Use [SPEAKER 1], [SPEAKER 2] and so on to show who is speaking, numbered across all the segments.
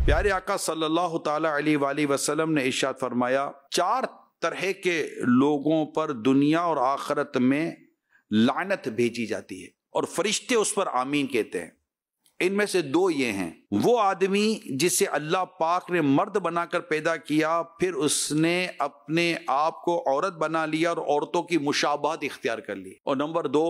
[SPEAKER 1] پیارے آقا صلی اللہ تعالی علیہ وآلہ وسلم نے ارشاد فرمایا، 4 طرح کے لوگوں پر دنیا اور آخرت میں لعنت بھیجی جاتی ہے اور فرشتے اس پر آمین کہتے ہیں۔ ان میں سے 2 یہ ہیں، وہ آدمی جسے اللہ پاک نے مرد بنا کر پیدا کیا، پھر اس نے اپنے آپ کو عورت بنا لیا اور عورتوں کی مشابہت اختیار کر لی، اور نمبر 2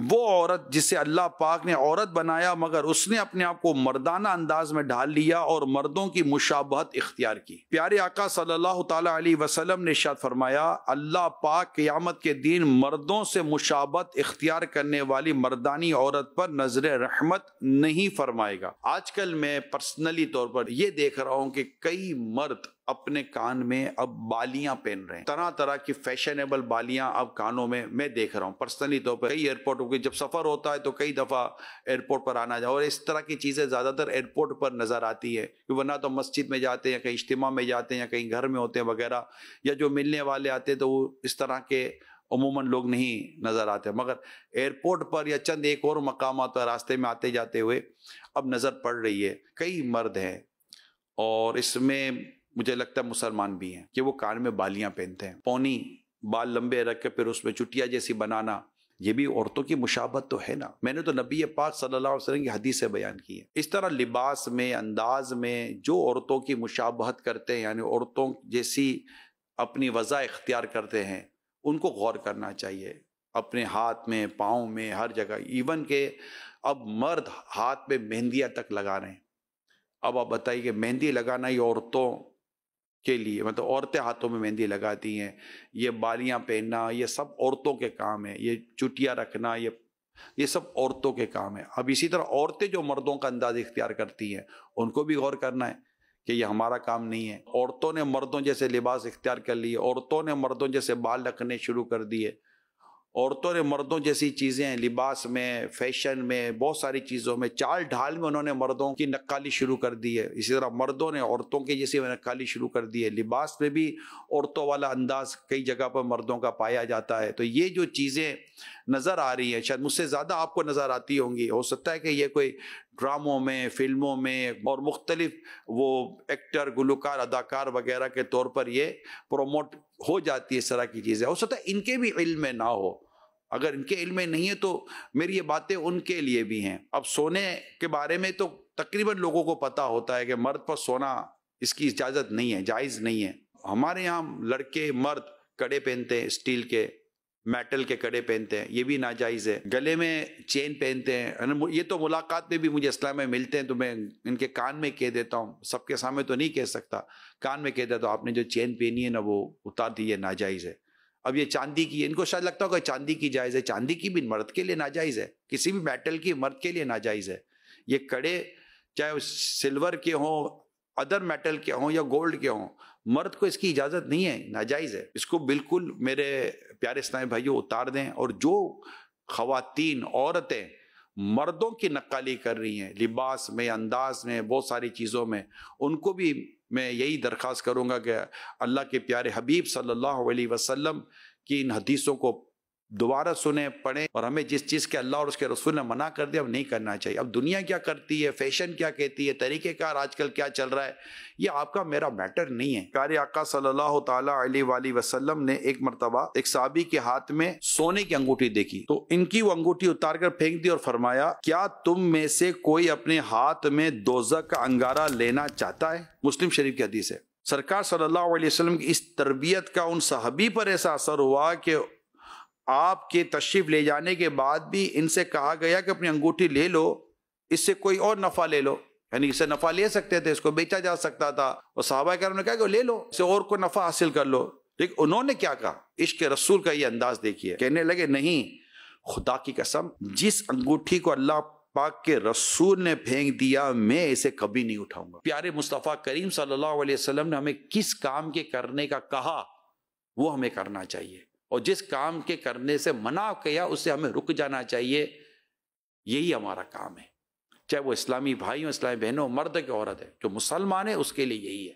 [SPEAKER 1] وہ عورت جسے اللہ پاک نے عورت بنایا مگر اس نے اپنے آپ کو مردانہ انداز میں ڈھال لیا اور مردوں کی مشابہت اختیار کی۔ پیارے آقا صلی اللہ تعالی علیہ وسلم نے ارشاد فرمایا، اللہ پاک قیامت کے دن مردوں سے مشابہت اختیار کرنے والی مردانی عورت پر نظر رحمت نہیں فرمائے گا۔ آج کل میں پرسنلی طور پر یہ دیکھ رہا ہوں کہ کئی مرد اپنے کان میں اب بالیاں پہن رہے ہیں، طرح طرح کی فیشنیبل بالیاں اب کانوں میں دیکھ رہا ہوں پرسنلی طور پر۔ کئی ایئرپورٹوں کے جب سفر ہوتا ہے تو کئی دفعہ ایئرپورٹ پر آنا جاؤ، اور اس طرح کی چیزیں زیادہ تر ایئرپورٹ پر نظر آتی ہے، ورنہ تو مسجد میں جاتے ہیں یا کہیں اجتماع میں جاتے ہیں یا کہیں گھر میں ہوتے ہیں وغیرہ، یا جو ملنے والے آتے ہیں تو وہ اس طرح کے عموماً لوگ نہیں نظر آتے، مگر ایئرپورٹ پر یا چند ایک اور مقامات پر راستے میں آتے جاتے ہوئے اب نظر پڑ رہی ہے۔ کئی مرد ہیں اور اس میں مجھے لگتا ہے مسلمان بھی ہیں کہ وہ کان میں بالیاں پہنتے ہیں، پونی بال لمبے رکھ کے پھر اس میں چٹیا جیسی بنانا، یہ بھی عورتوں کی مشابہت تو ہے نا۔ میں نے تو نبی پاک صلی اللہ علیہ وسلم کی حدیث سے بیان کی ہے۔ اس طرح لباس میں، انداز میں جو عورتوں کی مشابہت کرتے ہیں، یعنی عورتوں جیسی اپنی وضع اختیار کرتے ہیں، ان کو غور کرنا چاہیے، اپنے ہاتھ میں، پاؤں میں، ہر جگہ۔ ایون کہ اب مرد ہاتھ میں مہندیاں تک لگا رہے ہیں۔ اب آپ بتائیے کہ مہندی لگانا یہ عورتوں کے لیے، مطلب عورتیں ہاتھوں میں مہندی لگاتی ہیں، یہ بالیاں پہننا یہ سب عورتوں کے کام ہے، یہ چٹیاں رکھنا یہ سب عورتوں کے کام ہے۔ اب اسی طرح عورتیں جو مردوں کا انداز اختیار کرتی ہیں ان کو بھی غور کرنا ہے کہ یہ ہمارا کام نہیں ہے۔ عورتوں نے مردوں جیسے لباس اختیار کر لیے، عورتوں نے مردوں جیسے بال رکھنے شروع کر دیے، عورتوں نے مردوں جیسی چیزیں لباس میں، فیشن میں، بہت ساری چیزوں میں، چال ڈھال میں انہوں نے مردوں کی نقالی شروع کر دی ہے۔ اسی طرح مردوں نے عورتوں کی جیسی نقالی شروع کر دی ہے۔ لباس میں بھی عورتوں والا انداز کئی جگہ پر مردوں کا پایا جاتا ہے۔ تو یہ جو چیزیں نظر آ رہی ہیں، شاید مجھ سے زیادہ آپ کو نظر آتی ہوں گی، ہو سکتا ہے کہ یہ کوئی ڈراموں میں، فلموں میں اور مختلف وہ ایکٹر، گلوکار، اداکار وغیرہ کے طور پر یہ پروموٹ ہو جاتی ہے اس طرح کی چیزیں، ہو سکتا ہے ان کے بھی علم میں نہ ہو۔ اگر ان کے علم میں نہیں ہے تو میری یہ باتیں ان کے لیے بھی ہیں۔ اب سونے کے بارے میں تو تقریباً لوگوں کو پتا ہوتا ہے کہ مرد پر سونا اس کی اجازت نہیں ہے، جائز نہیں ہے۔ ہمارے یہاں لڑکے مرد کڑے پہنتے ہیں، اسٹیل کے، میٹل کے کڑے پہنتے ہیں، یہ بھی ناجائز ہے۔ گلے میں چین پہنتے ہیں، یہ تو ملاقات میں بھی مجھے اسلام میں ملتے ہیں تو میں ان کے کان میں کہہ دیتا ہوں، سب کے سامنے تو نہیں کہہ سکتا، کان میں کہہ دیتا ہوں آپ نے جو چین پہنی ہے نا وہ اتار دیجیے، ناجائز ہے۔ اب یہ چاندی کی ہے، ان کو شاید لگتا ہوگا چاندی کی جائز ہے، چاندی کی بھی مرد کے لیے ناجائز ہے، کسی بھی میٹل کی مرد کے لیے ناجائز ہے۔ یہ کڑے چاہے سلور کے ہوں، ادر میٹل کے ہوں یا گولڈ کے ہوں، مرد کو اس کی اجازت نہیں ہے، ناجائز ہے۔ اس کو بالکل میرے پیارے اسلامی بھائیوں اتار دیں، اور جو خواتین، عورتیں مردوں کی نقالی کر رہی ہیں لباس میں، انداز میں، بہت ساری چیزوں میں، ان کو بھی میں یہی درخواست کروں گا کہ اللہ کے پیارے حبیب صلی اللہ علیہ وسلم کی ان حدیثوں کو دوبارہ سنیں، پڑھیں، اور ہمیں جس چیز کے اللہ اور اس کے رسول نے منع کر دیا اب نہیں کرنا چاہیے۔ اب دنیا کیا کرتی ہے، فیشن کیا کہتی ہے، طریقہ کار آج کل کیا چل رہا ہے، یہ آپ کا میرا میٹر نہیں ہے۔ پیارے آقا صلی اللہ تعالی علیہ وآلہ وسلم نے ایک مرتبہ ایک صحابی کے ہاتھ میں سونے کی انگوٹھی دیکھی تو ان کی وہ انگوٹھی اتار کر پھینک دی اور فرمایا، کیا تم میں سے کوئی اپنے ہاتھ میں دوزخ کا انگارہ لینا چاہتا ہے؟ مسلم شریف کی حدیث ہے۔ سرکار صلی اللہ علیہ وسلم کی اس تربیت کا ان صحابی پر ایسا اثر ہوا کہ آپ کے تشریف لے جانے کے بعد بھی ان سے کہا گیا کہ اپنی انگوٹھی لے لو، اس سے کوئی اور نفع لے لو، یعنی اس سے نفع لے سکتے تھے، اس کو بیچا جا سکتا تھا، اور صحابہ کرام نے کہا کہ لے لو، اس سے اور کوئی نفع حاصل کر لو۔ لیکن انہوں نے کیا کہا؟ عشق رسول کا یہ انداز دیکھیے، کہنے لگے نہیں، خدا کی قسم، جس انگوٹھی کو اللہ پاک کے رسول نے پھینک دیا میں اسے کبھی نہیں اٹھاؤں گا۔ پیارے مصطفیٰ کریم صلی اللہ علیہ وسلم نے ہمیں کس کام کے کرنے کا کہا وہ ہمیں کرنا چاہیے، اور جس کام کے کرنے سے منع کیا اس سے ہمیں رک جانا چاہیے۔ یہی ہمارا کام ہے، چاہے وہ اسلامی بھائیوں، اسلامی بہنوں، مرد کے عورت ہے، جو مسلمان ہے اس کے لیے یہی ہے۔